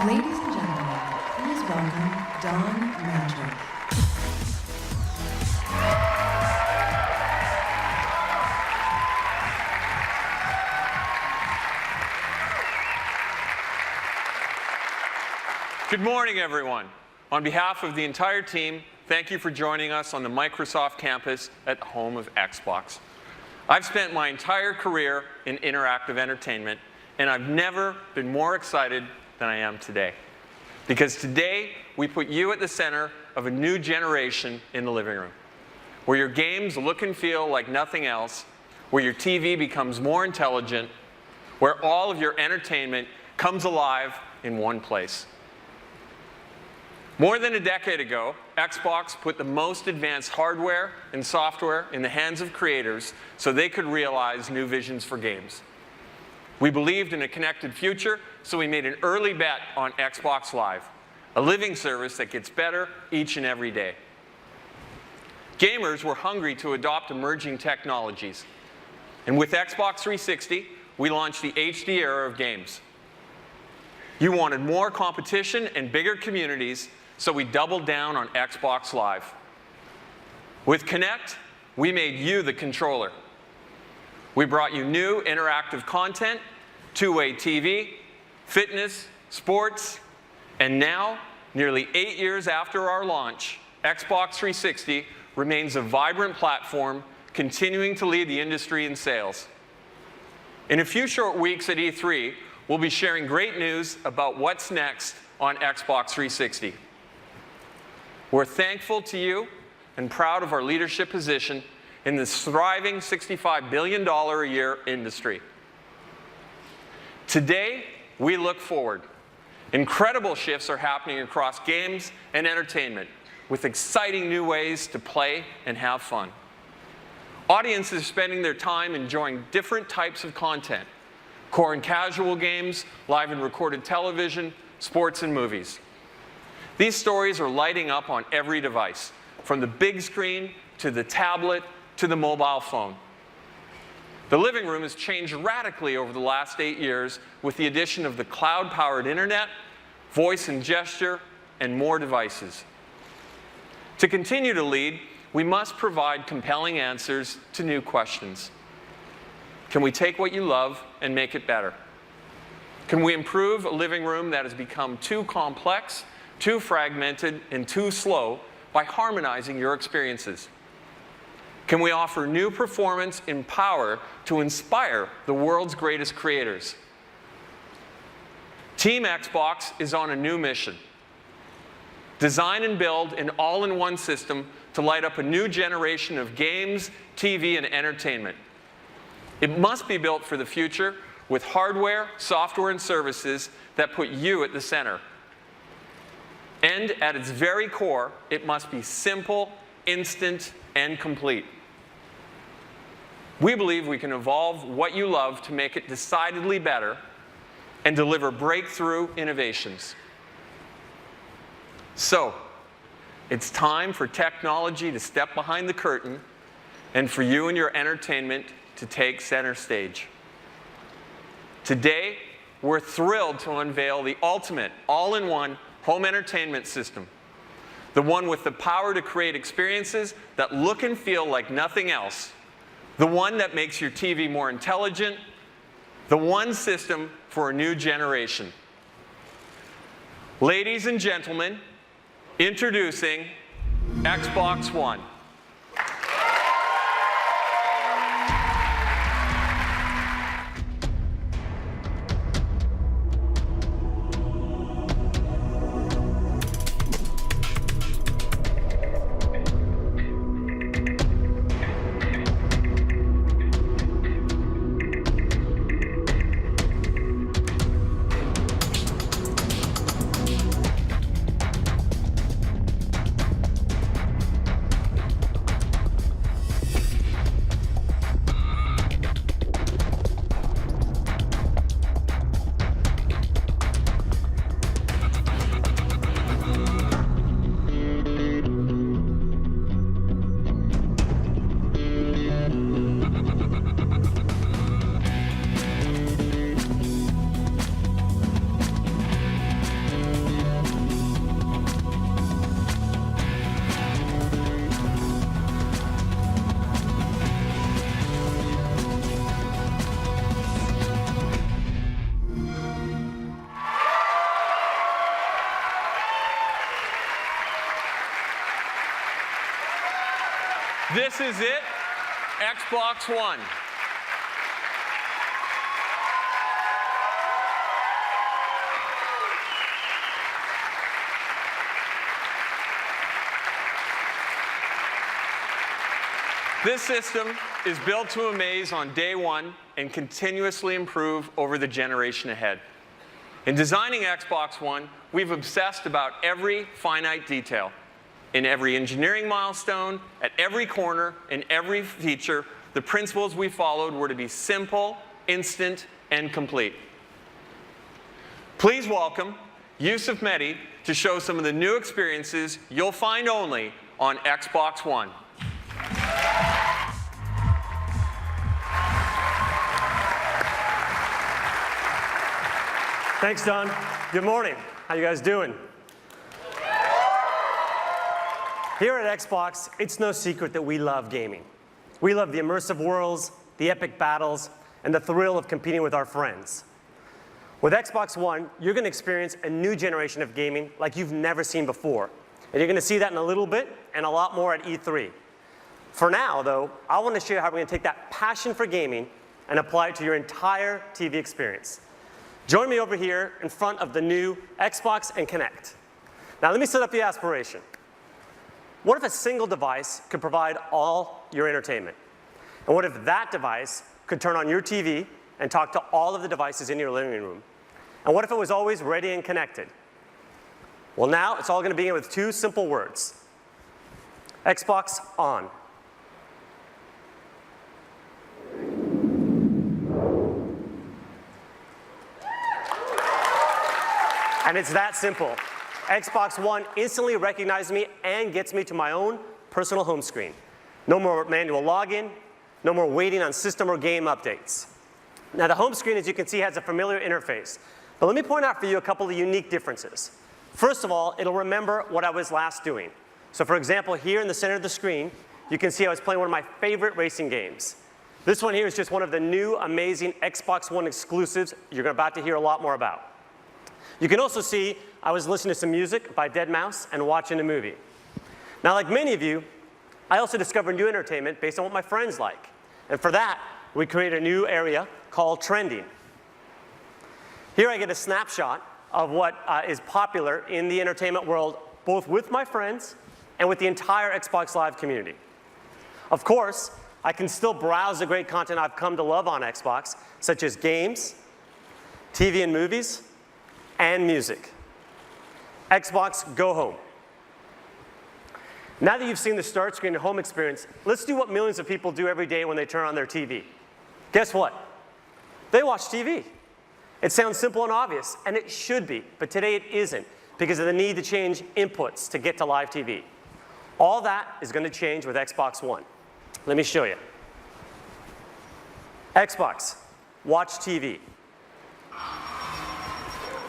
Ladies and gentlemen, please welcome Don Matrick. Good morning, everyone. On behalf of the entire team, thank you for joining us on the Microsoft campus at the home of Xbox. I've spent my entire career in interactive entertainment, and I've never been more excited than I am today. Because today, we put you at the center of a new generation in the living room, where your games look and feel like nothing else, where your TV becomes more intelligent, where all of your entertainment comes alive in one place. More than a decade ago, Xbox put the most advanced hardware and software in the hands of creators so they could realize new visions for games. We believed in a connected future, so we made an early bet on Xbox Live, a living service that gets better each and every day. Gamers were hungry to adopt emerging technologies. And with Xbox 360, we launched the HD era of games. You wanted more competition and bigger communities, so we doubled down on Xbox Live. With Kinect, we made you the controller. We brought you new interactive content, two-way TV, fitness, sports, and now, nearly 8 years after our launch, Xbox 360 remains a vibrant platform, continuing to lead the industry in sales. In a few short weeks at E3, we'll be sharing great news about what's next on Xbox 360. We're thankful to you and proud of our leadership position in this thriving $65 billion a year industry. Today, we look forward. Incredible shifts are happening across games and entertainment, with exciting new ways to play and have fun. Audiences are spending their time enjoying different types of content: core and casual games, live and recorded television, sports and movies. These stories are lighting up on every device, from the big screen to the tablet to the mobile phone. The living room has changed radically over the last 8 years with the addition of the cloud-powered internet, voice and gesture, and more devices. To continue to lead, we must provide compelling answers to new questions. Can we take what you love and make it better? Can we improve a living room that has become too complex, too fragmented, and too slow by harmonizing your experiences? Can we offer new performance and power to inspire the world's greatest creators? Team Xbox is on a new mission. Design and build an all-in-one system to light up a new generation of games, TV, and entertainment. It must be built for the future with hardware, software, and services that put you at the center. And at its very core, it must be simple, instant, and complete. We believe we can evolve what you love to make it decidedly better and deliver breakthrough innovations. So, it's time for technology to step behind the curtain and for you and your entertainment to take center stage. Today, we're thrilled to unveil the ultimate all-in-one home entertainment system, the one with the power to create experiences that look and feel like nothing else, the one that makes your TV more intelligent, the one system for a new generation. Ladies and gentlemen, introducing Xbox One. This is it, Xbox One. This system is built to amaze on day one and continuously improve over the generation ahead. In designing Xbox One, we've obsessed about every finite detail. In every engineering milestone, at every corner, in every feature, the principles we followed were to be simple, instant, and complete. Please welcome Yusuf Mehdi to show some of the new experiences you'll find only on Xbox One. Thanks, Don. Good morning. How you guys doing? Here at Xbox, it's no secret that we love gaming. We love the immersive worlds, the epic battles, and the thrill of competing with our friends. With Xbox One, you're going to experience a new generation of gaming like you've never seen before. And you're going to see that in a little bit and a lot more at E3. For now, though, I want to show you how we're going to take that passion for gaming and apply it to your entire TV experience. Join me over here in front of the new Xbox and Kinect. Now let me set up the aspiration. What if a single device could provide all your entertainment? And what if that device could turn on your TV and talk to all of the devices in your living room? And what if it was always ready and connected? Well, now it's all going to begin with two simple words. Xbox on. And it's that simple. Xbox One instantly recognizes me and gets me to my own personal home screen. No more manual login, no more waiting on system or game updates. Now the home screen, as you can see, has a familiar interface. But let me point out for you a couple of unique differences. First of all, it'll remember what I was last doing. So for example, here in the center of the screen, you can see I was playing one of my favorite racing games. This one here is just one of the new amazing Xbox One exclusives you're about to hear a lot more about. You can also see I was listening to some music by Deadmau5 and watching a movie. Now, like many of you, I also discovered new entertainment based on what my friends like. And for that, we created a new area called Trending. Here I get a snapshot of what is popular in the entertainment world, both with my friends and with the entire Xbox Live community. Of course, I can still browse the great content I've come to love on Xbox, such as games, TV and movies, and music. Xbox Go Home. Now that you've seen the start screen and home experience, let's do what millions of people do every day when they turn on their TV. Guess what? They watch TV. It sounds simple and obvious, and it should be, but today it isn't because of the need to change inputs to get to live TV. All that is going to change with Xbox One. Let me show you. Xbox, watch TV.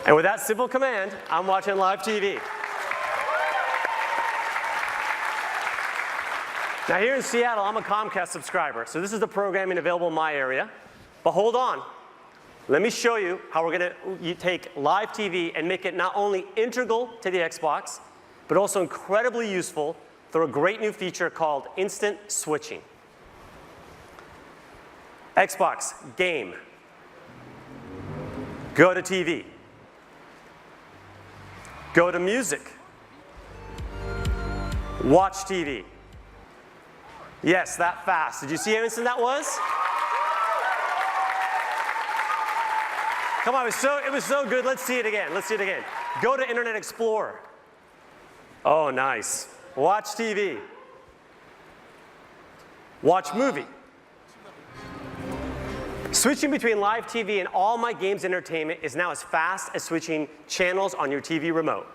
And with that simple command, I'm watching live TV. Now here in Seattle, I'm a Comcast subscriber, so this is the programming available in my area. But hold on. Let me show you how we're going to take live TV and make it not only integral to the Xbox, but also incredibly useful through a great new feature called Instant Switching. Xbox, game. Go to TV. Go to music. Watch TV. Yes, that fast. Did you see how instant that was? Come on, it was so good. Let's see it again. Let's see it again. Go to Internet Explorer. Oh, nice. Watch TV. Watch movie. Switching between live TV and all my games entertainment is now as fast as switching channels on your TV remote.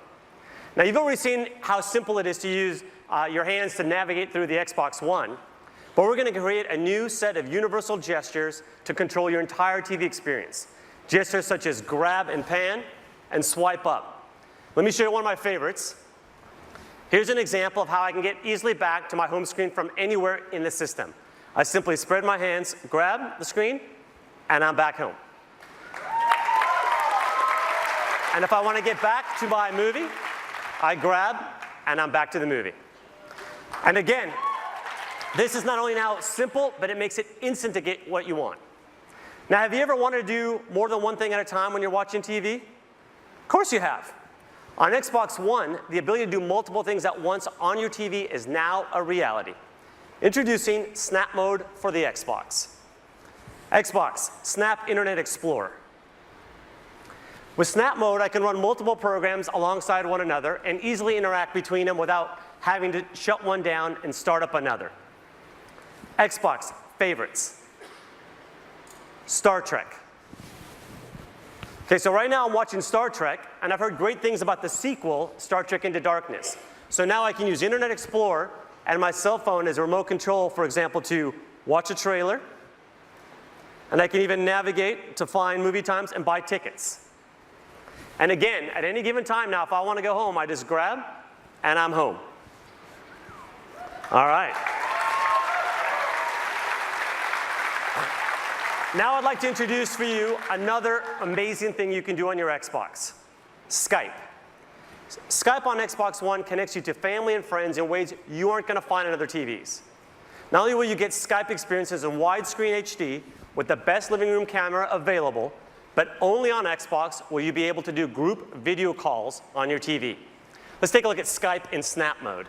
Now, you've already seen how simple it is to use your hands to navigate through the Xbox One, but we're going to create a new set of universal gestures to control your entire TV experience. Gestures such as grab and pan and swipe up. Let me show you one of my favorites. Here's an example of how I can get easily back to my home screen from anywhere in the system. I simply spread my hands, grab the screen, and I'm back home. And if I want to get back to my movie, I grab, and I'm back to the movie. And again, This is not only now simple, but it makes it instant to get what you want. Now, have you ever wanted to do more than one thing at a time when you're watching TV? Of course you have. On Xbox One, the ability to do multiple things at once on your TV is now a reality. Introducing Snap Mode for the Xbox. Xbox, Snap Internet Explorer. With Snap Mode, I can run multiple programs alongside one another and easily interact between them without having to shut one down and start up another. Xbox, Favorites. Star Trek. Okay, so right now I'm watching Star Trek, and I've heard great things about the sequel, Star Trek Into Darkness. So now I can use Internet Explorer and my cell phone as a remote control, for example, to watch a trailer, and I can even navigate to find movie times and buy tickets. And again, at any given time now, if I want to go home, I just grab, and I'm home. All right. Now I'd like to introduce for you another amazing thing you can do on your Xbox, Skype. Skype on Xbox One connects you to family and friends in ways you aren't going to find on other TVs. Not only will you get Skype experiences in widescreen HD with the best living room camera available, but only on Xbox will you be able to do group video calls on your TV. Let's take a look at Skype in Snap Mode.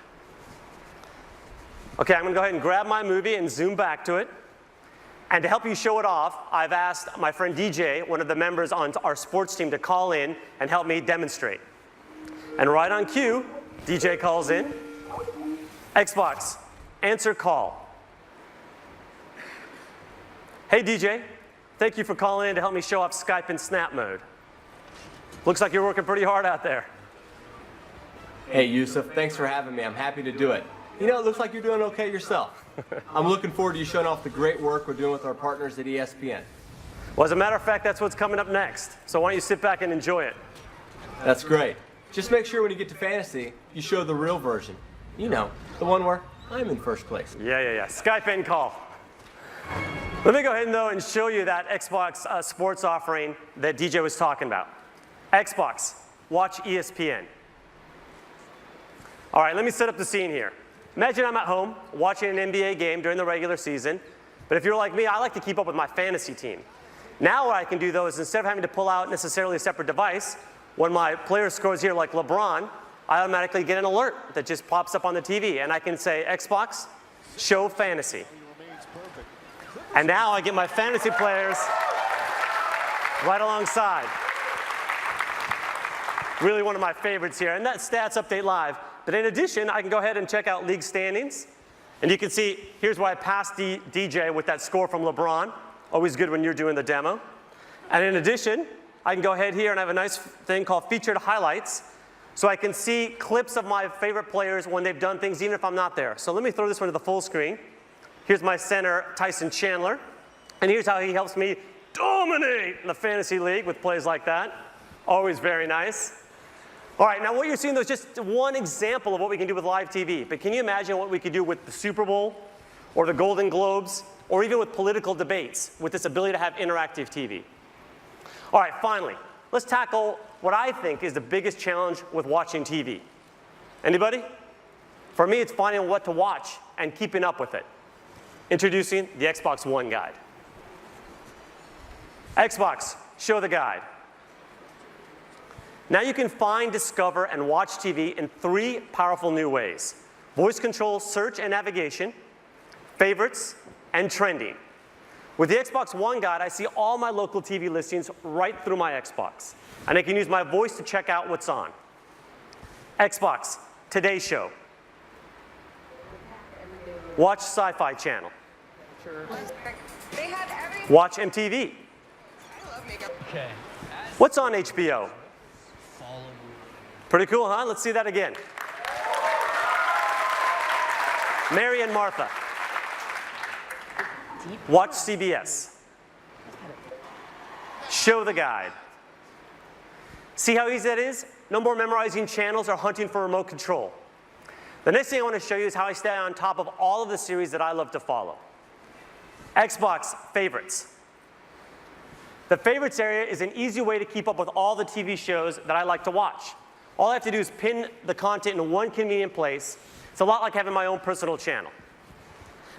Okay, I'm going to go ahead and grab my movie and zoom back to it. And to help you show it off, I've asked my friend DJ, one of the members on our sports team, to call in and help me demonstrate. And right on cue, DJ calls in. Xbox, answer call. Hey DJ, thank you for calling in to help me show off Skype in Snap Mode. Looks like you're working pretty hard out there. Hey Yusuf, thanks for having me. I'm happy to do it. You know, it looks like you're doing okay yourself. I'm looking forward to you showing off the great work we're doing with our partners at ESPN. Well, as a matter of fact, that's what's coming up next. So why don't you sit back and enjoy it? That's great. Just make sure when you get to fantasy, you show the real version. You know, the one where I'm in first place. Yeah. Skype in call. Let me go ahead, though, and show you that Xbox sports offering that DJ was talking about. Xbox, watch ESPN. All right, let me set up the scene here. Imagine I'm at home watching an NBA game during the regular season, but if you're like me, I like to keep up with my fantasy team. Now what I can do, though, is instead of having to pull out necessarily a separate device, when my player scores here like LeBron, I automatically get an alert that just pops up on the TV, and I can say, Xbox, show fantasy. And now I get my fantasy players right alongside. Really one of my favorites here, and that's Stats Update Live. But in addition, I can go ahead and check out league standings. And you can see, here's where I passed DJ with that score from LeBron. Always good when you're doing the demo. And in addition, I can go ahead here and I have a nice thing called Featured Highlights. So I can see clips of my favorite players when they've done things, even if I'm not there. So let me throw this one to the full screen. Here's my center, Tyson Chandler. And here's how he helps me dominate the fantasy league with plays like that. Always very nice. All right, now what you're seeing, though, is just one example of what we can do with live TV. But can you imagine what we could do with the Super Bowl or the Golden Globes or even with political debates with this ability to have interactive TV? All right, finally, let's tackle what I think is the biggest challenge with watching TV. Anybody? For me, it's finding what to watch and keeping up with it. Introducing the Xbox One Guide. Xbox, show the guide. Now you can find, discover, and watch TV in 3 powerful new ways: voice control, search and navigation, favorites, and trending. With the Xbox One Guide, I see all my local TV listings right through my Xbox, and I can use my voice to check out what's on. Xbox, Today Show. Watch Sci-Fi Channel. Watch MTV. What's on HBO? Pretty cool, huh? Let's see that again. Mary and Martha. Watch CBS. Show the guide. See how easy that is? No more memorizing channels or hunting for remote control. The next thing I want to show you is how I stay on top of all of the series that I love to follow. Xbox Favorites. The favorites area is an easy way to keep up with all the TV shows that I like to watch. All I have to do is pin the content in one convenient place. It's a lot like having my own personal channel.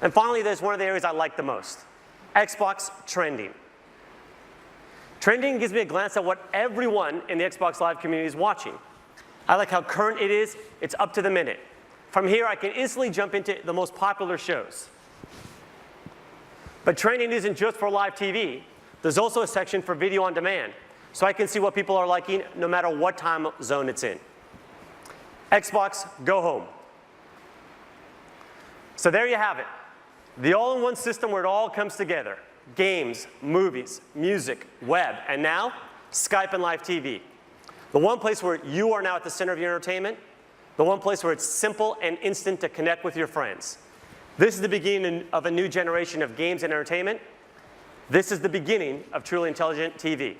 And finally, there's one of the areas I like the most, Xbox Trending. Trending gives me a glance at what everyone in the Xbox Live community is watching. I like how current it is. It's up to the minute. From here, I can instantly jump into the most popular shows. But trending isn't just for live TV. There's also a section for video on demand, so I can see what people are liking no matter what time zone it's in. Xbox Go Home. So there you have it. The all-in-one system where it all comes together. Games, movies, music, web, and now, Skype and live TV. The one place where you are now at the center of your entertainment, the one place where it's simple and instant to connect with your friends. This is the beginning of a new generation of games and entertainment. This is the beginning of truly intelligent TV.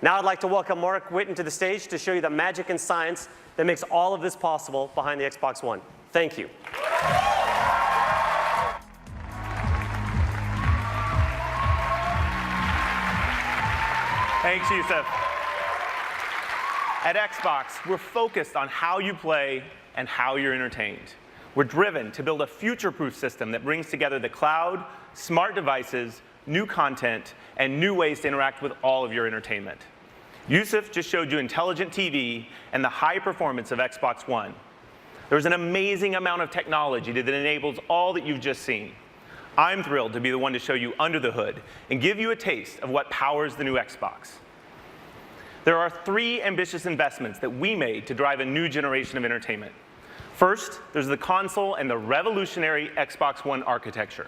Now I'd like to welcome Mark Whitten to the stage to show you the magic and science that makes all of this possible behind the Xbox One. Thank you. Thanks, Yusuf. At Xbox, we're focused on how you play and how you're entertained. We're driven to build a future-proof system that brings together the cloud, smart devices, new content, and new ways to interact with all of your entertainment. Yusuf just showed you intelligent TV and the high performance of Xbox One. There's an amazing amount of technology that enables all that you've just seen. I'm thrilled to be the one to show you under the hood and give you a taste of what powers the new Xbox. There are 3 ambitious investments that we made to drive a new generation of entertainment. First, there's the console and the revolutionary Xbox One architecture.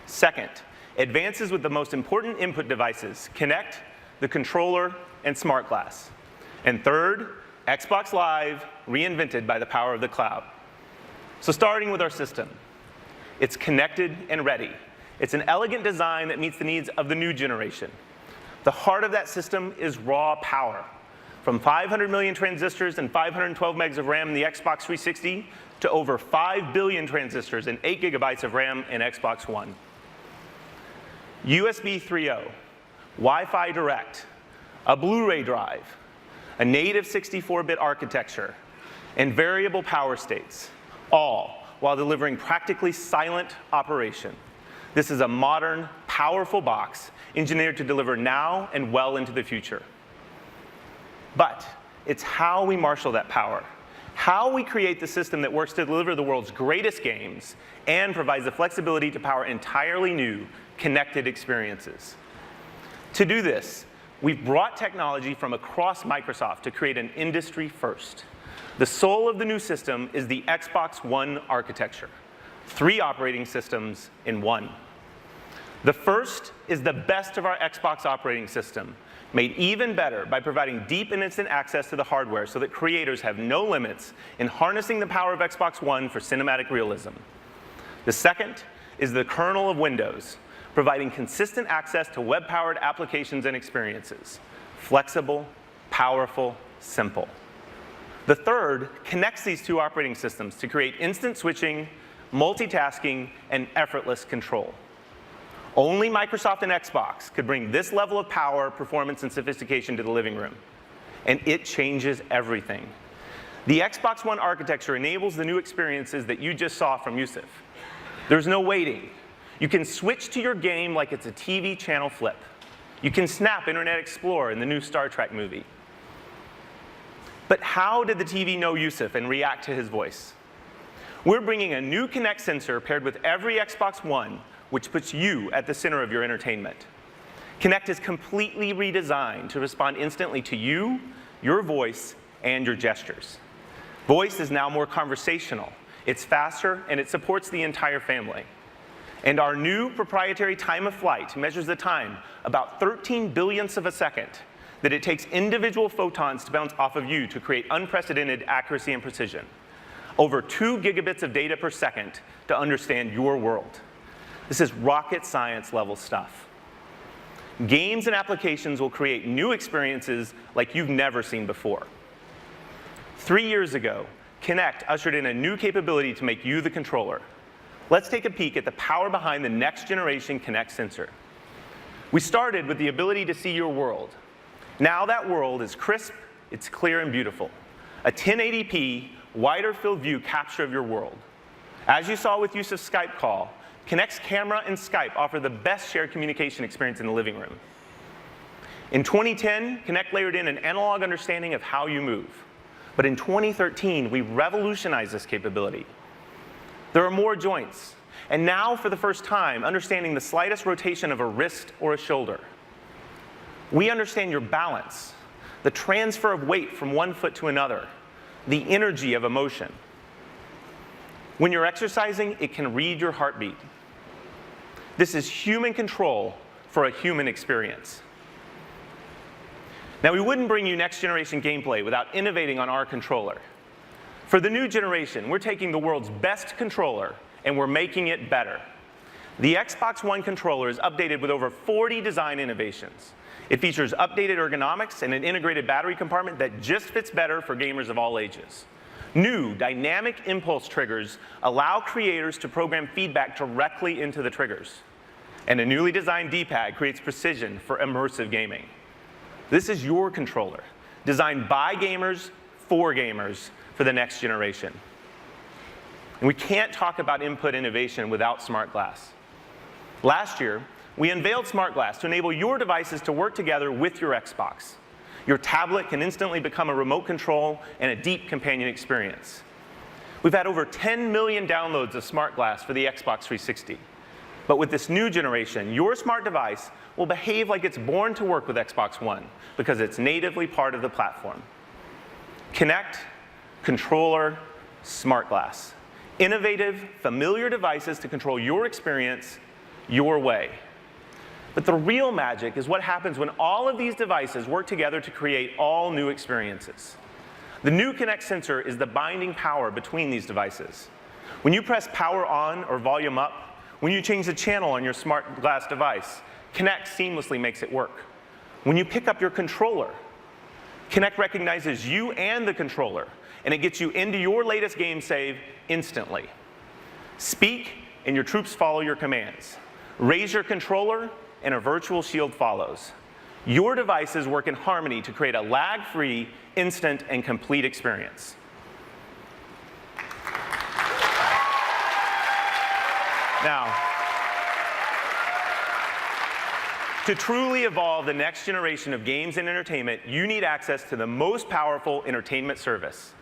Second, advances with the most important input devices, Kinect, the controller, and Smart Glass. And third, Xbox Live, reinvented by the power of the cloud. So starting with our system, it's connected and ready. It's an elegant design that meets the needs of the new generation. The heart of that system is raw power. From 500 million transistors and 512 megs of RAM in the Xbox 360 to over 5 billion transistors and 8 gigabytes of RAM in Xbox One. USB 3.0, Wi-Fi Direct, a Blu-ray drive, a native 64-bit architecture, and variable power states, all while delivering practically silent operation. This is a modern, powerful box engineered to deliver now and well into the future. But it's how we marshal that power, how we create the system that works to deliver the world's greatest games and provides the flexibility to power entirely new, connected experiences. To do this, we've brought technology from across Microsoft to create an industry first. The soul of the new system is the Xbox One architecture. 3 operating systems in one. The first is the best of our Xbox operating system, made even better by providing deep and instant access to the hardware so that creators have no limits in harnessing the power of Xbox One for cinematic realism. The second is the kernel of Windows, providing consistent access to web-powered applications and experiences. Flexible, powerful, simple. The third connects these 2 operating systems to create instant switching, multitasking, and effortless control. Only Microsoft and Xbox could bring this level of power, performance, and sophistication to the living room. And it changes everything. The Xbox One architecture enables the new experiences that you just saw from Yusuf. There's no waiting. You can switch to your game like it's a TV channel flip. You can snap Internet Explorer in the new Star Trek movie. But how did the TV know Yusuf and react to his voice? We're bringing a new Kinect sensor paired with every Xbox One, which puts you at the center of your entertainment. Kinect is completely redesigned to respond instantly to you, your voice, and your gestures. Voice is now more conversational. It's faster, and it supports the entire family. And our new proprietary time of flight measures the time about 13 billionths of a second that it takes individual photons to bounce off of you to create unprecedented accuracy and precision. Over 2 gigabits of data per second to understand your world. This is rocket science level stuff. Games and applications will create new experiences like you've never seen before. 3 years ago, Kinect ushered in a new capability to make you the controller. Let's take a peek at the power behind the next generation Kinect sensor. We started with the ability to see your world. Now that world is crisp, it's clear and beautiful. A 1080p, wider field view capture of your world. As you saw with Yusuf's Skype call, Kinect's camera and Skype offer the best shared communication experience in the living room. In 2010, Kinect layered in an analog understanding of how you move. But in 2013, we revolutionized this capability. There are more joints. And now, for the first time, understanding the slightest rotation of a wrist or a shoulder. We understand your balance, the transfer of weight from one foot to another, the energy of emotion. When you're exercising, it can read your heartbeat. This is human control for a human experience. Now, we wouldn't bring you next-generation gameplay without innovating on our controller. For the new generation, we're taking the world's best controller and we're making it better. The Xbox One controller is updated with over 40 design innovations. It features updated ergonomics and an integrated battery compartment that just fits better for gamers of all ages. New dynamic impulse triggers allow creators to program feedback directly into the triggers. And a newly designed D-pad creates precision for immersive gaming. This is your controller, designed by gamers for the next generation. And we can't talk about input innovation without Smart Glass. Last year, we unveiled Smart Glass to enable your devices to work together with your Xbox. Your tablet can instantly become a remote control and a deep companion experience. We've had over 10 million downloads of Smart Glass for the Xbox 360. But with this new generation, your smart device will behave like it's born to work with Xbox One because it's natively part of the platform. Kinect, controller, Smart Glass. Innovative, familiar devices to control your experience your way. But the real magic is what happens when all of these devices work together to create all new experiences. The new Kinect sensor is the binding power between these devices. When you press power on or volume up, when you change the channel on your Smart Glass device, Kinect seamlessly makes it work. When you pick up your controller, Kinect recognizes you and the controller, and it gets you into your latest game save instantly. Speak, and your troops follow your commands. Raise your controller, and a virtual shield follows. Your devices work in harmony to create a lag-free, instant, and complete experience. Now, to truly evolve the next generation of games and entertainment, you need access to the most powerful entertainment service.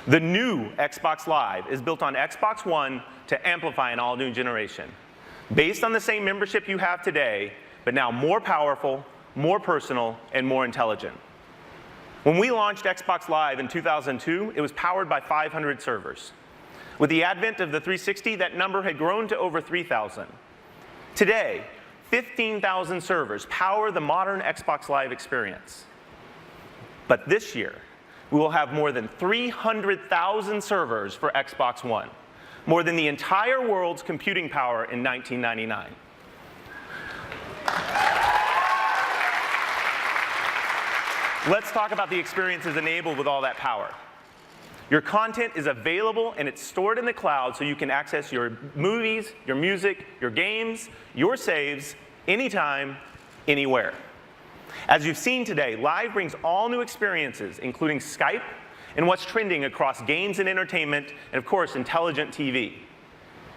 The new Xbox Live is built on Xbox One to amplify an all-new generation. Based on the same membership you have today, but now more powerful, more personal, and more intelligent. When we launched Xbox Live in 2002, it was powered by 500 servers. With the advent of the 360, that number had grown to over 3,000. Today, 15,000 servers power the modern Xbox Live experience. But this year, we will have more than 300,000 servers for Xbox One, more than the entire world's computing power in 1999. Let's talk about the experiences enabled with all that power. Your content is available and it's stored in the cloud so you can access your movies, your music, your games, your saves, anytime, anywhere. As you've seen today, Live brings all new experiences, including Skype and what's trending across games and entertainment, and of course, intelligent TV.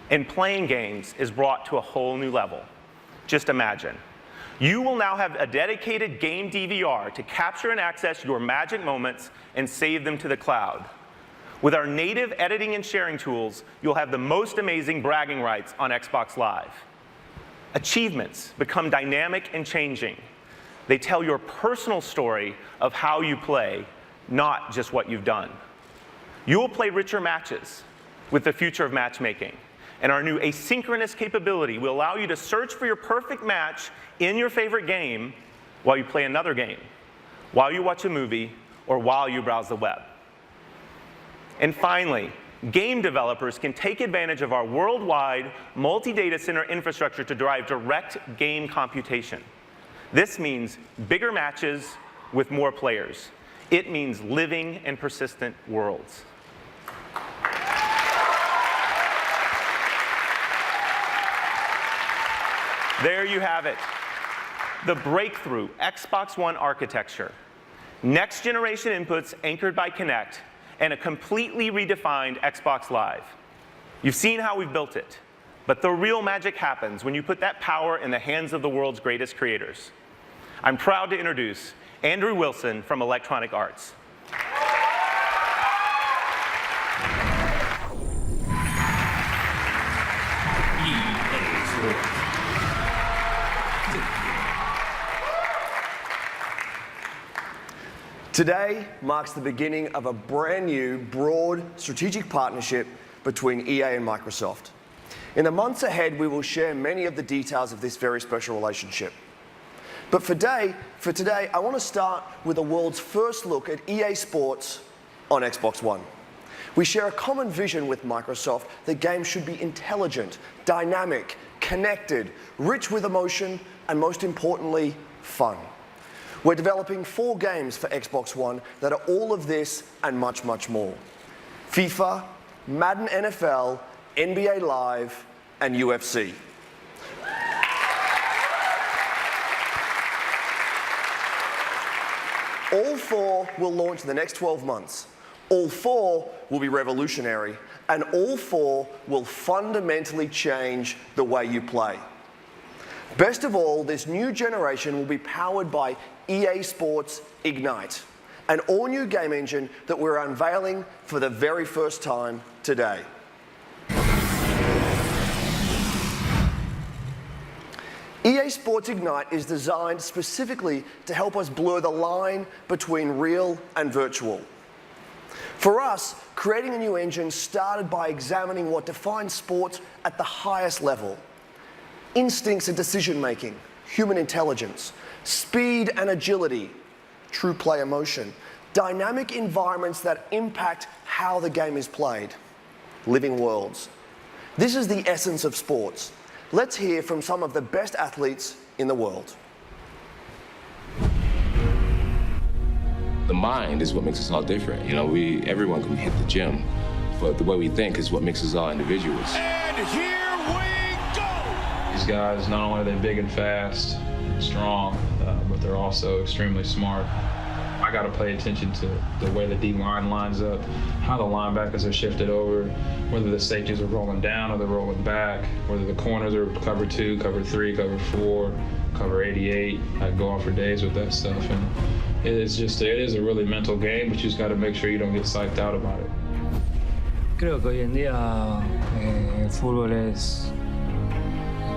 And playing games is brought to a whole new level. Just imagine. You will now have a dedicated game DVR to capture and access your magic moments and save them to the cloud. With our native editing and sharing tools, you'll have the most amazing bragging rights on Xbox Live. Achievements become dynamic and changing. They tell your personal story of how you play, not just what you've done. You will play richer matches with the future of matchmaking. And our new asynchronous capability will allow you to search for your perfect match in your favorite game while you play another game, while you watch a movie, or while you browse the web. And finally, game developers can take advantage of our worldwide multi-data center infrastructure to drive direct game computation. This means bigger matches with more players. It means living and persistent worlds. There you have it. The breakthrough Xbox One architecture. Next generation inputs anchored by Kinect, and a completely redefined Xbox Live. You've seen how we've built it, But the real magic happens when you put that power in the hands of the world's greatest creators. I'm proud to introduce Andrew Wilson from Electronic Arts. Today marks the beginning of a brand new, broad, strategic partnership between EA and Microsoft. In the months ahead, we will share many of the details of this very special relationship. But for today, I want to start with the world's first look at EA Sports on Xbox One. We share a common vision with Microsoft that games should be intelligent, dynamic, connected, rich with emotion, and most importantly, fun. We're developing 4 games for Xbox One that are all of this and much, much more. FIFA, Madden NFL, NBA Live, and UFC. All 4 will launch in the next 12 months. All 4 will be revolutionary, and all 4 will fundamentally change the way you play. Best of all, this new generation will be powered by EA Sports Ignite, an all-new game engine that we're unveiling for the very first time today. EA Sports Ignite is designed specifically to help us blur the line between real and virtual. For us, creating a new engine started by examining what defines sports at the highest level. Instincts and decision-making, human intelligence, speed and agility, true play emotion, dynamic environments that impact how the game is played, living worlds. This is the essence of sports. Let's hear from some of the best athletes in the world. The mind is what makes us all different. You know, everyone can hit the gym, but the way we think is what makes us all individuals. And here we go! These guys, not only are they big and fast, strong, but they're also extremely smart. I got to pay attention to the way the D-line lines up, how the linebackers are shifted over, whether the safeties are rolling down or they're rolling back, whether the corners are cover 2, cover 3, cover 4, cover 88. I go on for days with that stuff, and it is a really mental game, but you just got to make sure you don't get psyched out about it. Creo que hoy en día el fútbol es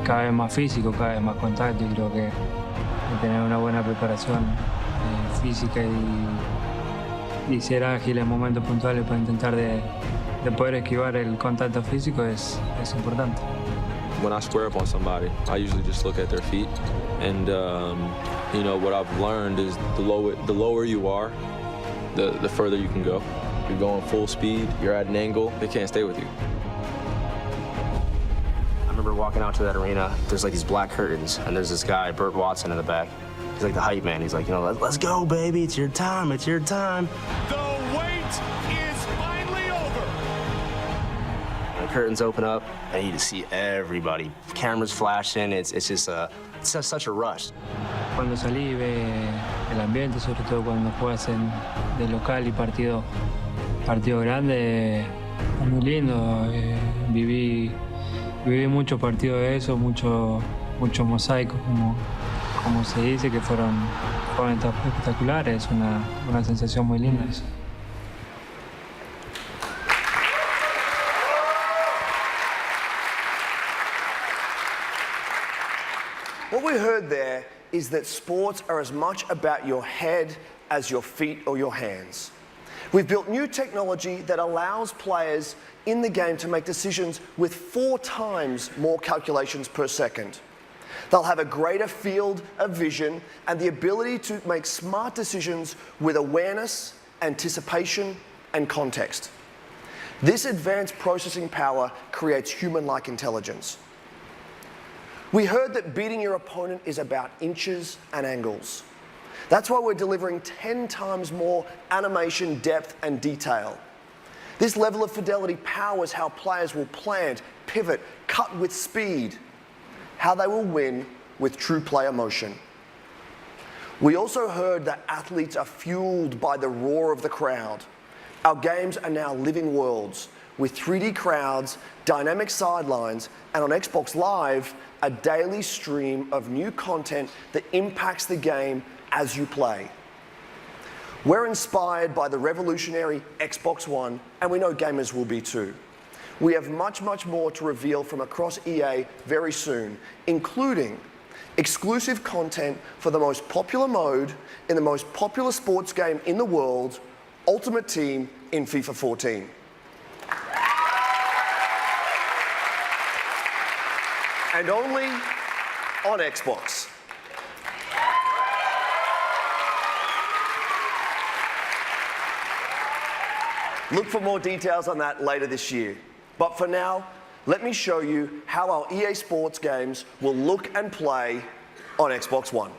cada vez más físico, cada vez más contacto, y creo que tener una buena preparación física y ser ágil en momentos puntuales para intentar de poder esquivar el contacto físico es importante. When I square up on somebody, I usually just look at their feet, and you know, what I've learned is the lower you are, the further you can go. You're going full speed, you're at an angle, they can't stay with you. I remember walking out to that arena, there's like these black curtains, and there's this guy, Burt Watson, in the back. He's like the hype man. He's like, you know, let's go, baby. It's your time. It's your time. The wait is finally over. The curtains open up, and you just see everybody. Cameras flashing. It's just such a rush. Cuando salí y ve el ambiente, sobre todo cuando juegas de local y partido grande, es muy lindo. Viví muchos partidos de eso, mucho mosaico, como se dice, que fueron espectaculares, una sensación muy linda eso. What we heard there is that sports are as much about your head as your feet or your hands. We've built new technology that allows players in the game to make decisions with 4 times more calculations per second. They'll have a greater field of vision and the ability to make smart decisions with awareness, anticipation, and context. This advanced processing power creates human-like intelligence. We heard that beating your opponent is about inches and angles. That's why we're delivering 10 times more animation, depth, and detail. This level of fidelity powers how players will plant, pivot, cut with speed, how they will win with true play emotion. We also heard that athletes are fueled by the roar of the crowd. Our games are now living worlds with 3D crowds, dynamic sidelines, and on Xbox Live, a daily stream of new content that impacts the game as you play. We're inspired by the revolutionary Xbox One, and we know gamers will be too. We have much, much more to reveal from across EA very soon, including exclusive content for the most popular mode in the most popular sports game in the world, Ultimate Team in FIFA 14. And only on Xbox. Look for more details on that later this year. But for now, let me show you how our EA Sports games will look and play on Xbox One.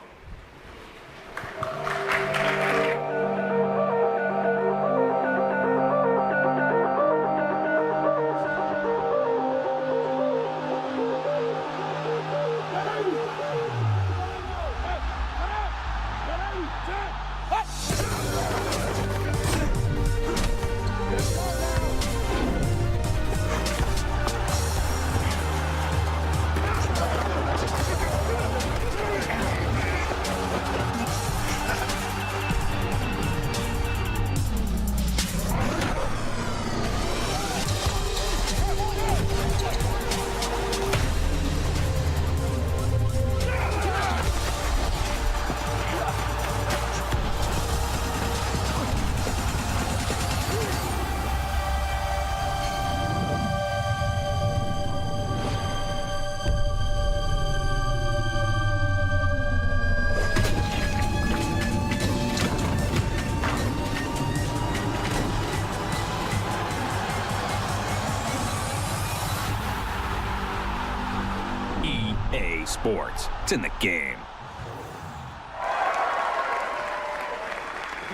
EA Sports. It's in the game.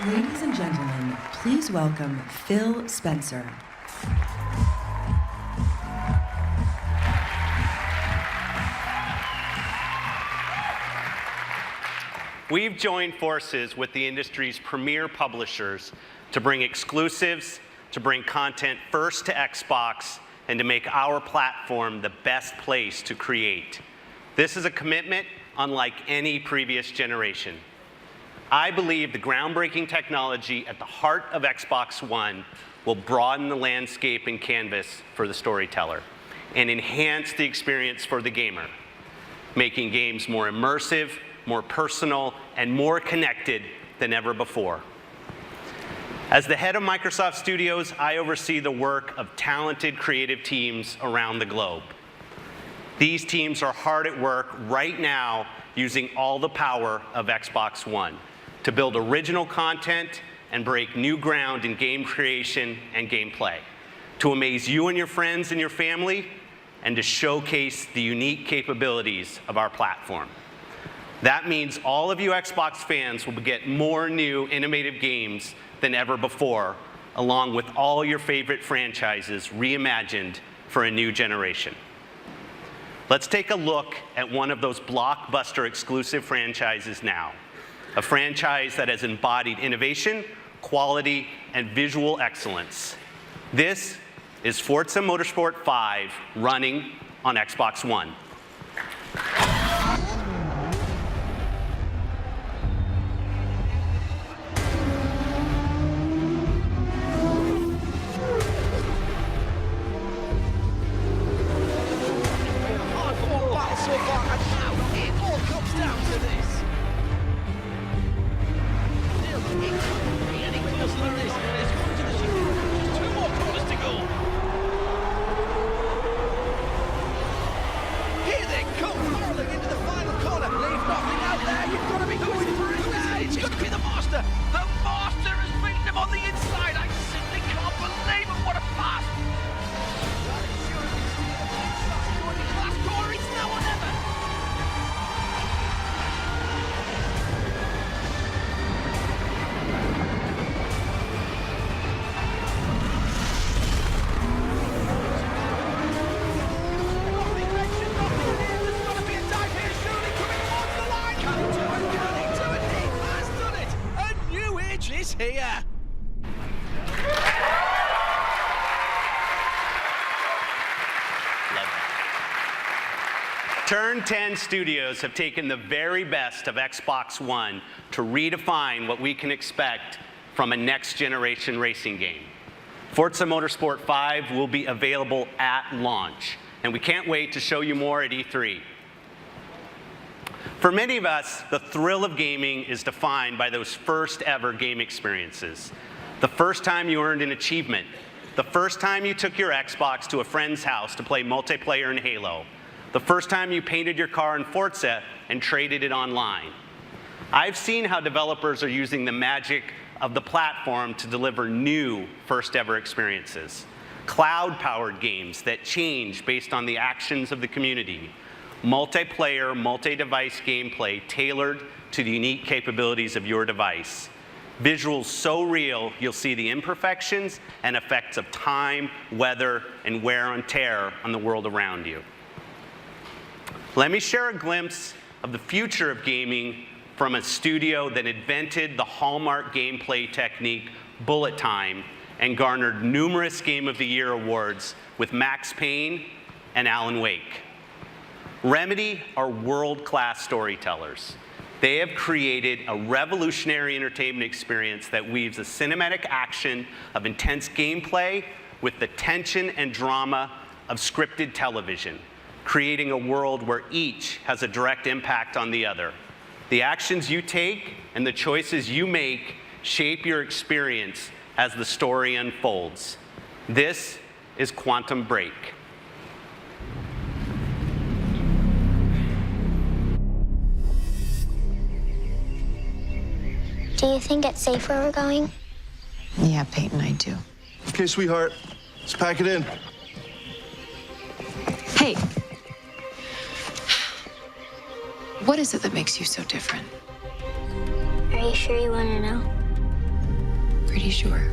Ladies and gentlemen, please welcome Phil Spencer. We've joined forces with the industry's premier publishers to bring exclusives, to bring content first to Xbox, and to make our platform the best place to create. This is a commitment unlike any previous generation. I believe the groundbreaking technology at the heart of Xbox One will broaden the landscape and canvas for the storyteller and enhance the experience for the gamer, making games more immersive, more personal, and more connected than ever before. As the head of Microsoft Studios, I oversee the work of talented creative teams around the globe. These teams are hard at work right now using all the power of Xbox One to build original content and break new ground in game creation and gameplay, to amaze you and your friends and your family, and to showcase the unique capabilities of our platform. That means all of you Xbox fans will get more new, innovative games than ever before, along with all your favorite franchises reimagined for a new generation. Let's take a look at one of those blockbuster exclusive franchises now, a franchise that has embodied innovation, quality, and visual excellence. This is Forza Motorsport 5 running on Xbox One. Turn 10 Studios have taken the very best of Xbox One to redefine what we can expect from a next-generation racing game. Forza Motorsport 5 will be available at launch, and we can't wait to show you more at E3. For many of us, the thrill of gaming is defined by those first-ever game experiences. The first time you earned an achievement, the first time you took your Xbox to a friend's house to play multiplayer in Halo, the first time you painted your car in Forza and traded it online. I've seen how developers are using the magic of the platform to deliver new first-ever experiences. Cloud-powered games that change based on the actions of the community. Multiplayer, multi-device gameplay tailored to the unique capabilities of your device. Visuals so real, you'll see the imperfections and effects of time, weather, and wear and tear on the world around you. Let me share a glimpse of the future of gaming from a studio that invented the hallmark gameplay technique, bullet time, and garnered numerous Game of the Year awards with Max Payne and Alan Wake. Remedy are world-class storytellers. They have created a revolutionary entertainment experience that weaves a cinematic action of intense gameplay with the tension and drama of scripted television, creating a world where each has a direct impact on the other. The actions you take and the choices you make shape your experience as the story unfolds. This is Quantum Break. Do you think it's safe where we're going? Yeah, Peyton, I do. Okay, sweetheart, let's pack it in. Hey. What is it that makes you so different? Are you sure you want to know? Pretty sure.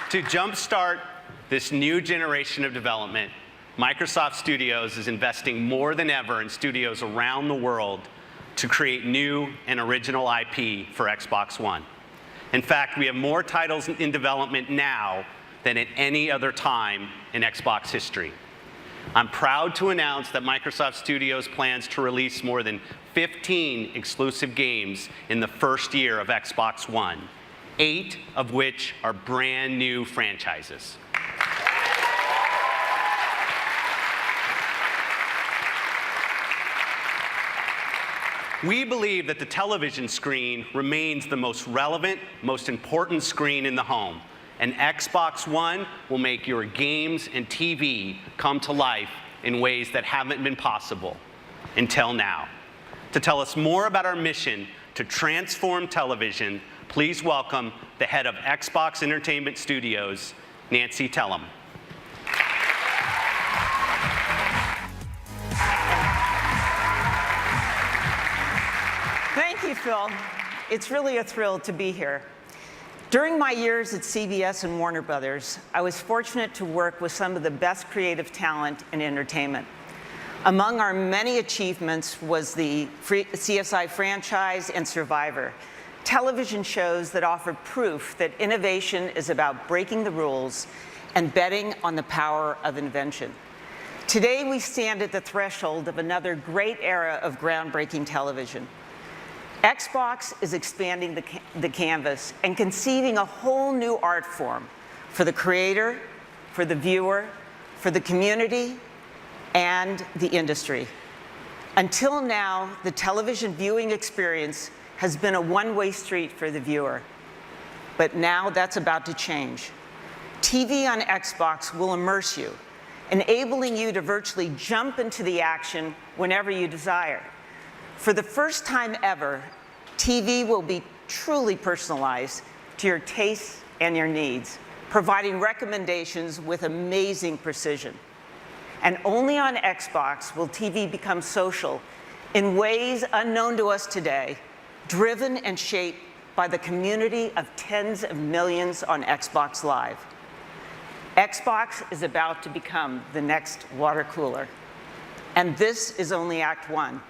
To jumpstart this new generation of development, Microsoft Studios is investing more than ever in studios around the world to create new and original IP for Xbox One. In fact, we have more titles in development now than at any other time in Xbox history. I'm proud to announce that Microsoft Studios plans to release more than 15 exclusive games in the first year of Xbox One, 8 of which are brand new franchises. We believe that the television screen remains the most relevant, most important screen in the home, and Xbox One will make your games and TV come to life in ways that haven't been possible until now. To tell us more about our mission to transform television, please welcome the head of Xbox Entertainment Studios, Nancy Tellem. Thank you, Phil. It's really a thrill to be here. During my years at CBS and Warner Brothers, I was fortunate to work with some of the best creative talent in entertainment. Among our many achievements was the CSI franchise and Survivor, television shows that offer proof that innovation is about breaking the rules and betting on the power of invention. Today, we stand at the threshold of another great era of groundbreaking television. Xbox is expanding the canvas and conceiving a whole new art form for the creator, for the viewer, for the community and the industry. Until now, the television viewing experience has been a one-way street for the viewer. But now that's about to change. TV on Xbox will immerse you, enabling you to virtually jump into the action whenever you desire. For the first time ever, TV will be truly personalized to your tastes and your needs, providing recommendations with amazing precision. And only on Xbox will TV become social in ways unknown to us today, driven and shaped by the community of tens of millions on Xbox Live. Xbox is about to become the next water cooler. And this is only Act 1.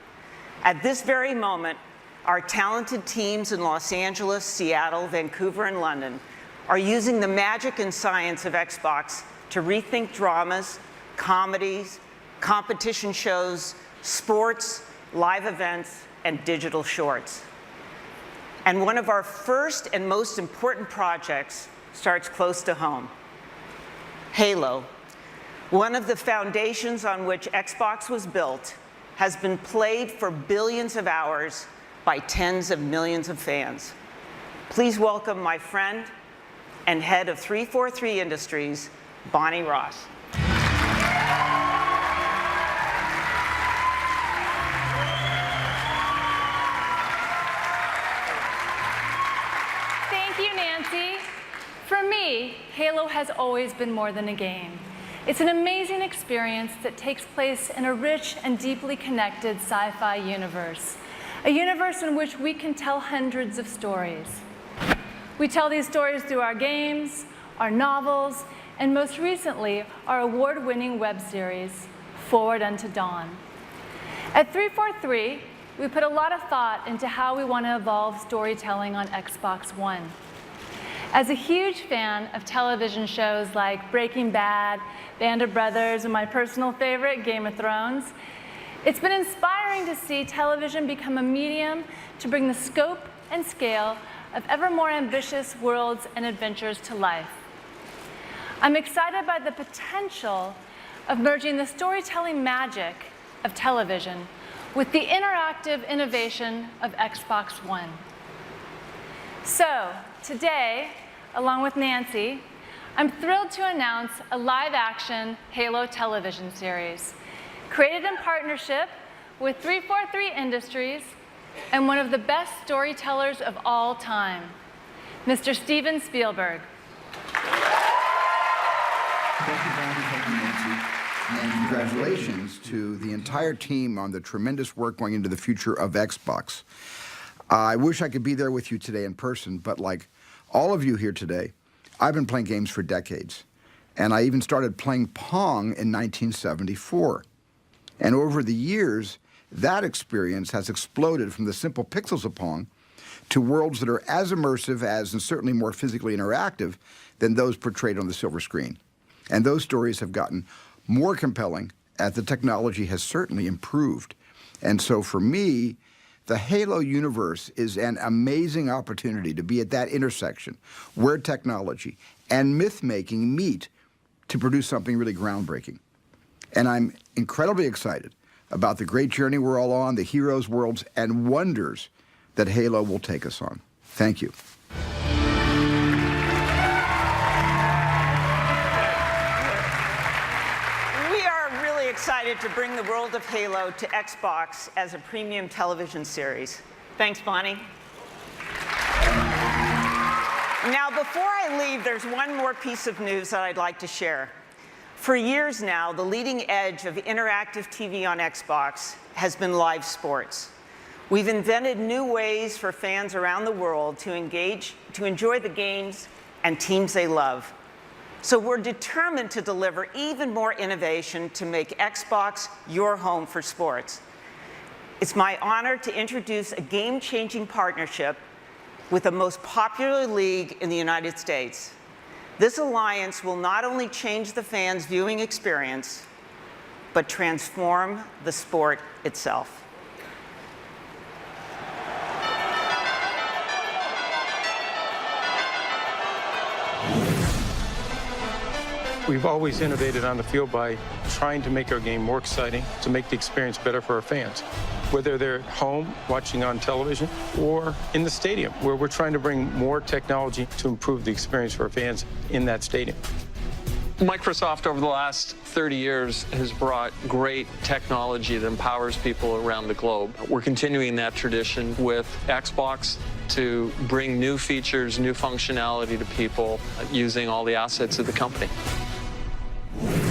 At this very moment, our talented teams in Los Angeles, Seattle, Vancouver, and London are using the magic and science of Xbox to rethink dramas, comedies, competition shows, sports, live events, and digital shorts. And one of our first and most important projects starts close to home. Halo, one of the foundations on which Xbox was built, has been played for billions of hours by tens of millions of fans. Please welcome my friend and head of 343 Industries, Bonnie Ross. Thank you, Nancy. For me, Halo has always been more than a game. It's an amazing experience that takes place in a rich and deeply connected sci-fi universe, a universe in which we can tell hundreds of stories. We tell these stories through our games, our novels, and most recently, our award-winning web series, Forward Unto Dawn. At 343, we put a lot of thought into how we want to evolve storytelling on Xbox One. As a huge fan of television shows like Breaking Bad, Band of Brothers, and my personal favorite, Game of Thrones, it's been inspiring to see television become a medium to bring the scope and scale of ever more ambitious worlds and adventures to life. I'm excited by the potential of merging the storytelling magic of television with the interactive innovation of Xbox One. So, today, along with Nancy, I'm thrilled to announce a live-action Halo television series, created in partnership with 343 Industries and one of the best storytellers of all time, Mr. Steven Spielberg. Thank you, Bonnie. Thank you, Nancy. And congratulations to the entire team on the tremendous work going into the future of Xbox. I wish I could be there with you today in person, but like all of you here today, I've been playing games for decades. And I even started playing Pong in 1974. And over the years, that experience has exploded from the simple pixels of Pong to worlds that are as immersive as, and certainly more physically interactive, than those portrayed on the silver screen. And those stories have gotten more compelling as the technology has certainly improved. And so for me, the Halo universe is an amazing opportunity to be at that intersection where technology and myth-making meet to produce something really groundbreaking. And I'm incredibly excited about the great journey we're all on, the heroes, worlds, and wonders that Halo will take us on. Thank you. We are really excited to bring the world of Halo to Xbox as a premium television series. Thanks, Bonnie. Now, before I leave, there's one more piece of news that I'd like to share. For years now, the leading edge of interactive TV on Xbox has been live sports. We've invented new ways for fans around the world to enjoy the games and teams they love. So we're determined to deliver even more innovation to make Xbox your home for sports. It's my honor to introduce a game-changing partnership with the most popular league in the United States. This alliance will not only change the fans' viewing experience, but transform the sport itself. We've always innovated on the field by trying to make our game more exciting, to make the experience better for our fans. Whether they're at home watching on television or in the stadium, where we're trying to bring more technology to improve the experience for our fans in that stadium. Microsoft over the last 30 years has brought great technology that empowers people around the globe. We're continuing that tradition with Xbox to bring new features, new functionality to people using all the assets of the company.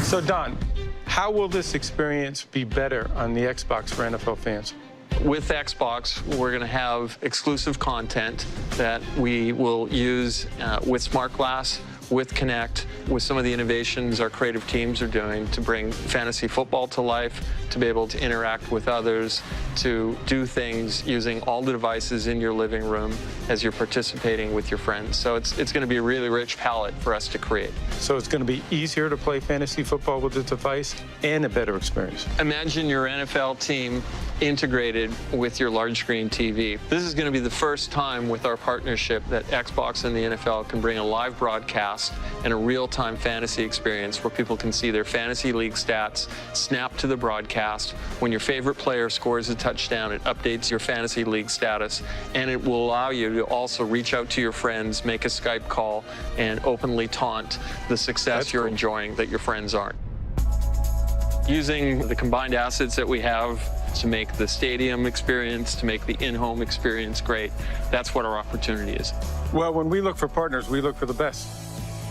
So Don, how will this experience be better on the Xbox for NFL fans? With Xbox, we're going to have exclusive content that we will use with Smart Glass, with Kinect, with some of the innovations our creative teams are doing to bring fantasy football to life, to be able to interact with others, to do things using all the devices in your living room as you're participating with your friends. So it's going to be a really rich palette for us to create. So it's going to be easier to play fantasy football with the device and a better experience. Imagine your NFL team integrated with your large screen TV. This is going to be the first time with our partnership that Xbox and the NFL can bring a live broadcast and a real-time fantasy experience where people can see their fantasy league stats snap to the broadcast. When your favorite player scores a touchdown, it updates your fantasy league status, and it will allow you to also reach out to your friends, make a Skype call, and openly taunt the success you're enjoying that your friends aren't. Using the combined assets that we have to make the stadium experience, to make the in-home experience great, that's what our opportunity is. Well, when we look for partners, we look for the best.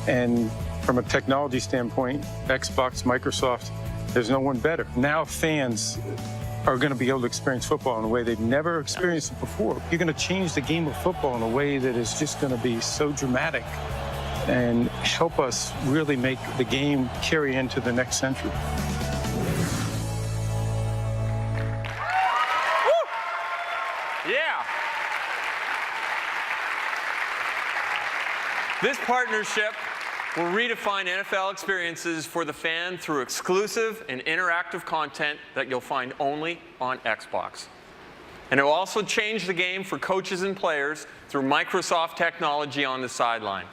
And from a technology standpoint, Xbox, Microsoft, there's no one better. Now fans are going to be able to experience football in a way they've never experienced it before. You're going to change the game of football in a way that is just going to be so dramatic and help us really make the game carry into the next century. Yeah. This partnership will redefine NFL experiences for the fan through exclusive and interactive content that you'll find only on Xbox. And it will also change the game for coaches and players through Microsoft technology on the sideline.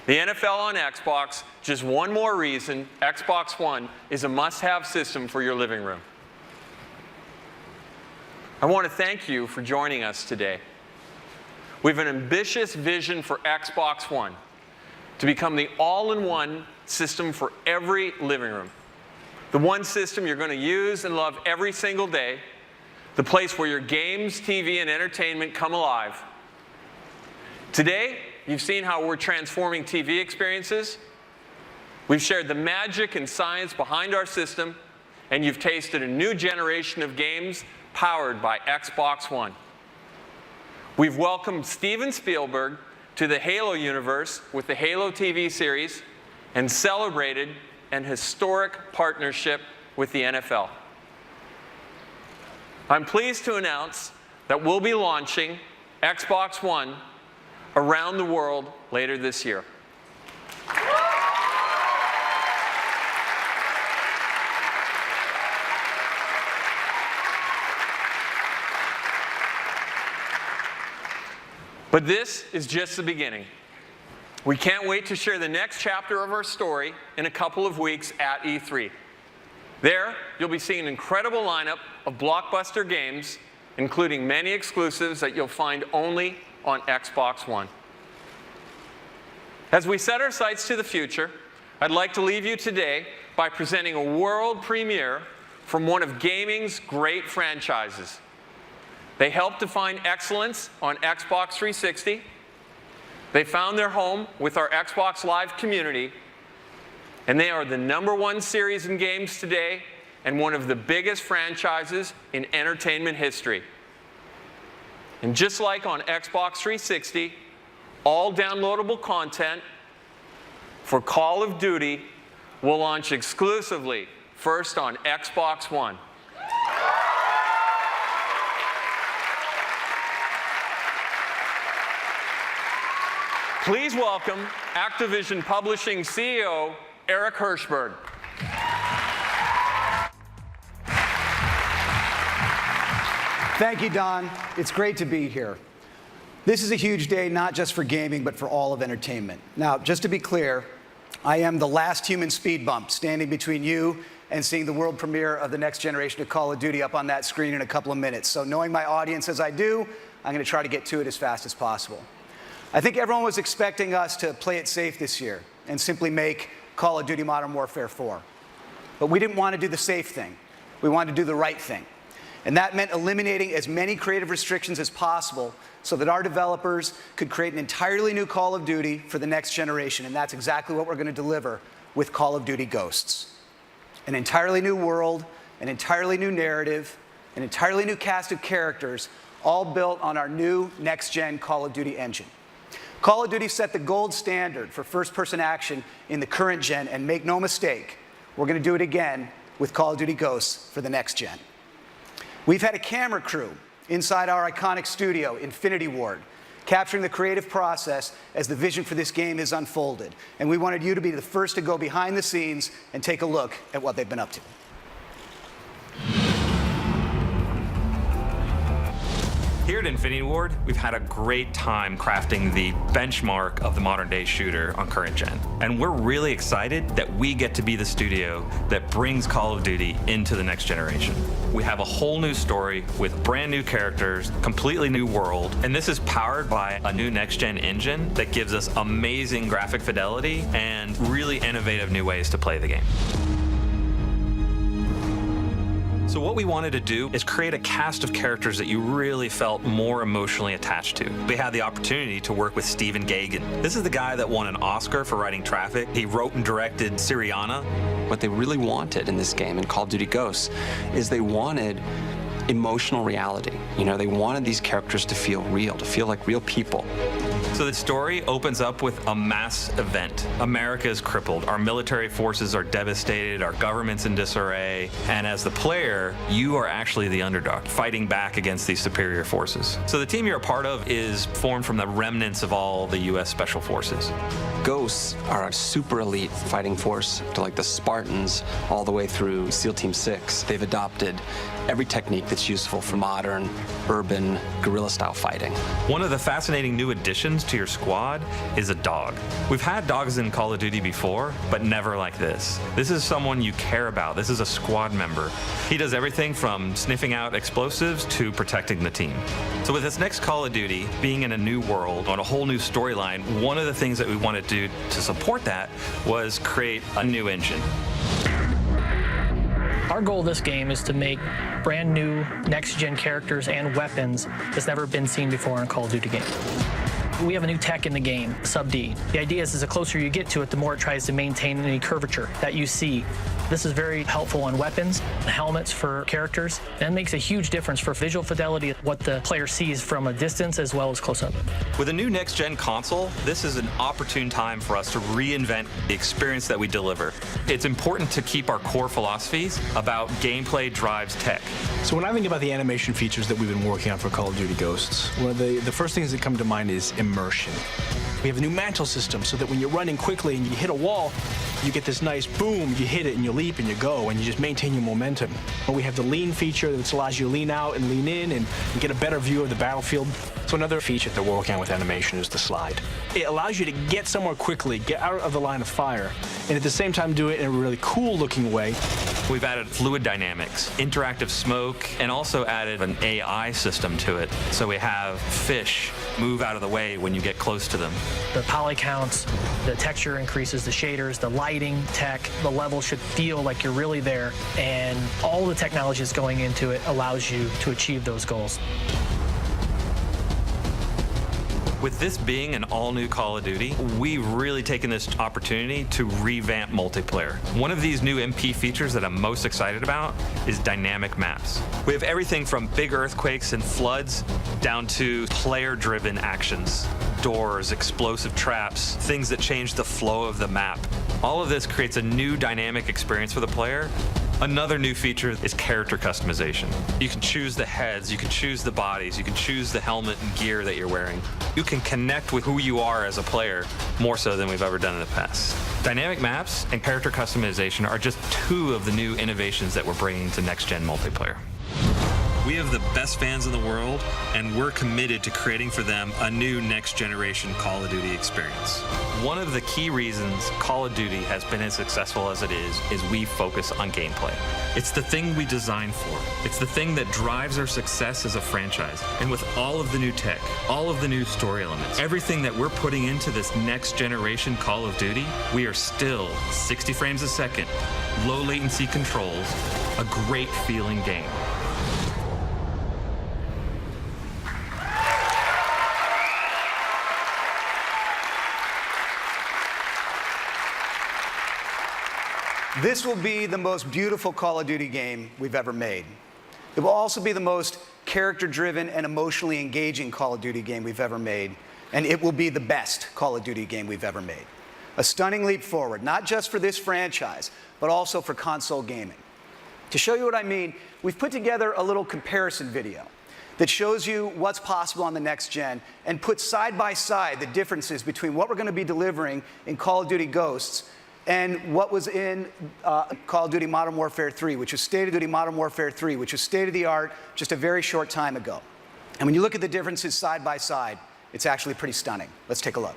The NFL on Xbox, just one more reason Xbox One is a must-have system for your living room. I want to thank you for joining us today. We have an ambitious vision for Xbox One to become the all-in-one system for every living room. The one system you're going to use and love every single day, the place where your games, TV, and entertainment come alive. Today, you've seen how we're transforming TV experiences. We've shared the magic and science behind our system, and you've tasted a new generation of games powered by Xbox One. We've welcomed Steven Spielberg to the Halo universe with the Halo TV series and celebrated an historic partnership with the NFL. I'm pleased to announce that we'll be launching Xbox One around the world later this year. But this is just the beginning. We can't wait to share the next chapter of our story in a couple of weeks at E3. There, you'll be seeing an incredible lineup of blockbuster games, including many exclusives that you'll find only on Xbox One. As we set our sights to the future, I'd like to leave you today by presenting a world premiere from one of gaming's great franchises. They helped define excellence on Xbox 360. They found their home with our Xbox Live community, and they are the #1 series in games today and one of the biggest franchises in entertainment history. And just like on Xbox 360, all downloadable content for Call of Duty will launch exclusively first on Xbox One. Please welcome Activision Publishing CEO Eric Hirshberg. Thank you, Don. It's great to be here. This is a huge day, not just for gaming, but for all of entertainment. Now, just to be clear, I am the last human speed bump standing between you and seeing the world premiere of the next generation of Call of Duty up on that screen in a couple of minutes. So knowing my audience as I do, I'm going to try to get to it as fast as possible. I think everyone was expecting us to play it safe this year and simply make Call of Duty Modern Warfare 4. But we didn't want to do the safe thing. We wanted to do the right thing. And that meant eliminating as many creative restrictions as possible so that our developers could create an entirely new Call of Duty for the next generation. And that's exactly what we're going to deliver with Call of Duty Ghosts. An entirely new world, an entirely new narrative, an entirely new cast of characters, all built on our new next-gen Call of Duty engine. Call of Duty set the gold standard for first-person action in the current gen, and make no mistake, we're going to do it again with Call of Duty Ghosts for the next gen. We've had a camera crew inside our iconic studio, Infinity Ward, capturing the creative process as the vision for this game is unfolded. And we wanted you to be the first to go behind the scenes and take a look at what they've been up to. Here at Infinity Ward, we've had a great time crafting the benchmark of the modern day shooter on current gen. And we're really excited that we get to be the studio that brings Call of Duty into the next generation. We have a whole new story with brand new characters, completely new world, and this is powered by a new next gen engine that gives us amazing graphic fidelity and really innovative new ways to play the game. So what we wanted to do is create a cast of characters that you really felt more emotionally attached to. We had the opportunity to work with Stephen Gaghan. This is the guy that won an Oscar for writing Traffic. He wrote and directed Syriana. What they really wanted in this game, in Call of Duty Ghosts, is they wanted emotional reality. You know, they wanted these characters to feel real, to feel like real people. So the story opens up with a mass event. America is crippled. Our military forces are devastated. Our government's in disarray. And as the player, you are actually the underdog, fighting back against these superior forces. So the team you're a part of is formed from the remnants of all the U.S. Special Forces. Ghosts are a super elite fighting force, to like the Spartans all the way through SEAL Team 6. They've adopted every technique that's useful for modern, urban, guerrilla-style fighting. One of the fascinating new additions to your squad is a dog. We've had dogs in Call of Duty before, but never like this. This is someone you care about. This is a squad member. He does everything from sniffing out explosives to protecting the team. So with this next Call of Duty, being in a new world, on a whole new storyline, one of the things that we wanted to do to support that was create a new engine. Our goal of this game is to make brand new next-gen characters and weapons that's never been seen before in a Call of Duty game. We have a new tech in the game, Sub-D. The idea is the closer you get to it, the more it tries to maintain any curvature that you see. This is very helpful on weapons, helmets for characters, and it makes a huge difference for visual fidelity, what the player sees from a distance as well as close up. With a new next-gen console, this is an opportune time for us to reinvent the experience that we deliver. It's important to keep our core philosophies about gameplay drives tech. So when I think about the animation features that we've been working on for Call of Duty Ghosts, one of the first things that come to mind is immersion. We have a new mantle system so that when you're running quickly and you hit a wall, you get this nice boom, you hit it and you leap and you go and you just maintain your momentum. And we have the lean feature that allows you to lean out and lean in and get a better view of the battlefield. So another feature that we're working on with animation is the slide. It allows you to get somewhere quickly, get out of the line of fire, and at the same time do it in a really cool looking way. We've added fluid dynamics, interactive smoke, and also added an AI system to it. So we have fish move out of the way when you get close to them. The poly counts, the texture increases, the shaders, the lighting tech, the level should feel like you're really there, and all the technology that's going into it allows you to achieve those goals. With this being an all-new Call of Duty, we've really taken this opportunity to revamp multiplayer. One of these new MP features that I'm most excited about is dynamic maps. We have everything from big earthquakes and floods down to player-driven actions. Doors, explosive traps, things that change the flow of the map. All of this creates a new dynamic experience for the player. Another new feature is character customization. You can choose the heads, you can choose the bodies, you can choose the helmet and gear that you're wearing. You can connect with who you are as a player more so than we've ever done in the past. Dynamic maps and character customization are just two of the new innovations that we're bringing to next-gen multiplayer. We have the best fans in the world, and we're committed to creating for them a new next-generation Call of Duty experience. One of the key reasons Call of Duty has been as successful as it is we focus on gameplay. It's the thing we designed for. It's the thing that drives our success as a franchise. And with all of the new tech, all of the new story elements, everything that we're putting into this next-generation Call of Duty, we are still 60 frames a second, low latency controls, a great feeling game. This will be the most beautiful Call of Duty game we've ever made. It will also be the most character-driven and emotionally engaging Call of Duty game we've ever made, and it will be the best Call of Duty game we've ever made. A stunning leap forward, not just for this franchise, but also for console gaming. To show you what I mean, we've put together a little comparison video that shows you what's possible on the next gen and puts side by side the differences between what we're going to be delivering in Call of Duty Ghosts and what was in Call of Duty Modern Warfare 3, which is State of Duty Modern Warfare 3, which is state-of-the-art just a very short time ago. And when you look at the differences side by side, it's actually pretty stunning. Let's take a look.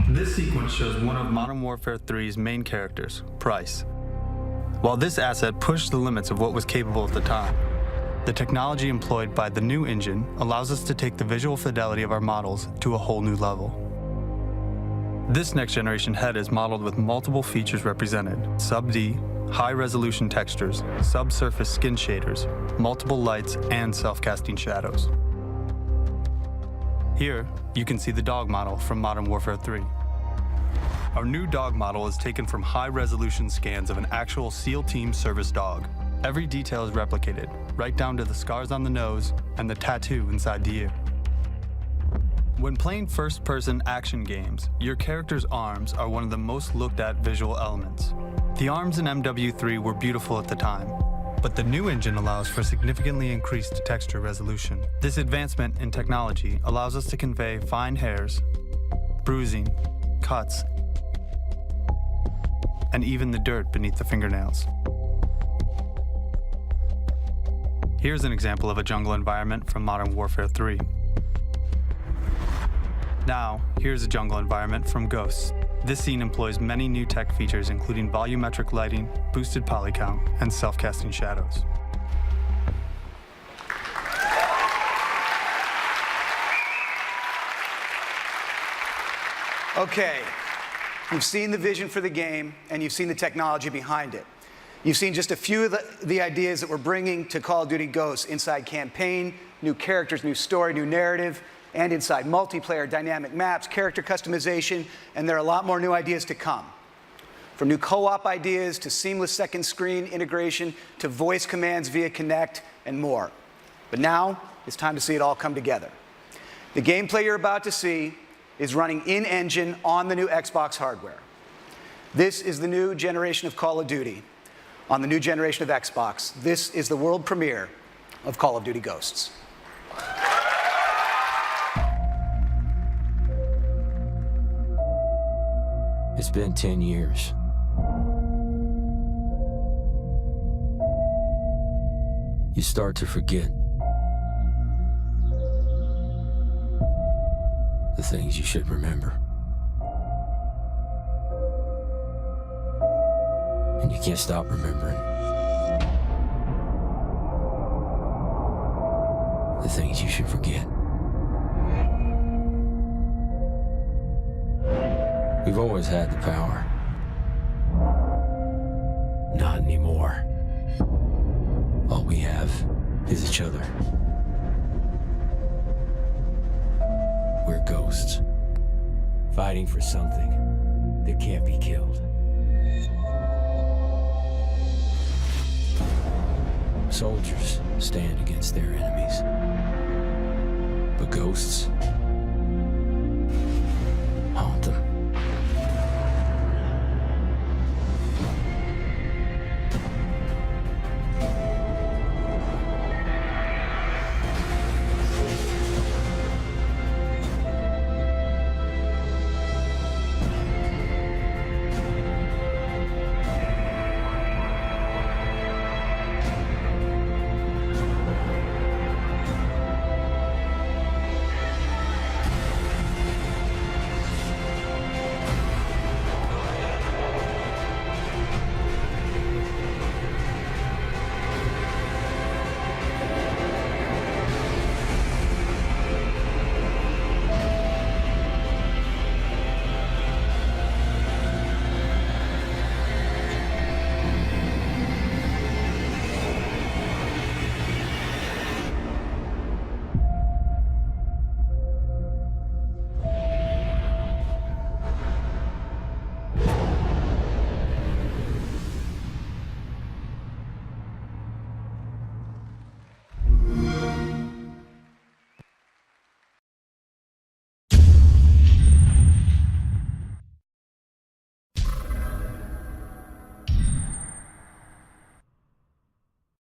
This sequence shows one of Modern Warfare 3's main characters, Price. While this asset pushed the limits of what was capable at the time, the technology employed by the new engine allows us to take the visual fidelity of our models to a whole new level. This next-generation head is modeled with multiple features represented: sub-D, high-resolution textures, subsurface skin shaders, multiple lights, and self-casting shadows. Here, you can see the dog model from Modern Warfare 3. Our new dog model is taken from high-resolution scans of an actual SEAL Team service dog. Every detail is replicated, right down to the scars on the nose and the tattoo inside the ear. When playing first-person action games, your character's arms are one of the most looked-at visual elements. The arms in MW3 were beautiful at the time, but the new engine allows for significantly increased texture resolution. This advancement in technology allows us to convey fine hairs, bruising, cuts, and even the dirt beneath the fingernails. Here's an example of a jungle environment from Modern Warfare 3. Now, here's a jungle environment from Ghosts. This scene employs many new tech features, including volumetric lighting, boosted poly count, and self-casting shadows. Okay, you've seen the vision for the game, and you've seen the technology behind it. You've seen just a few of the ideas that we're bringing to Call of Duty Ghosts inside campaign, new characters, new story, new narrative, and inside multiplayer, dynamic maps, character customization, and there are a lot more new ideas to come. From new co-op ideas to seamless second screen integration to voice commands via Kinect and more. But now it's time to see it all come together. The gameplay you're about to see is running in-engine on the new Xbox hardware. This is the new generation of Call of Duty on the new generation of Xbox. This is the world premiere of Call of Duty Ghosts. It's been 10 years. You start to forget the things you should remember. And you can't stop remembering the things you should forget. We've always had the power. Not anymore. All we have is each other. We're ghosts, fighting for something that can't be killed. Soldiers stand against their enemies, but ghosts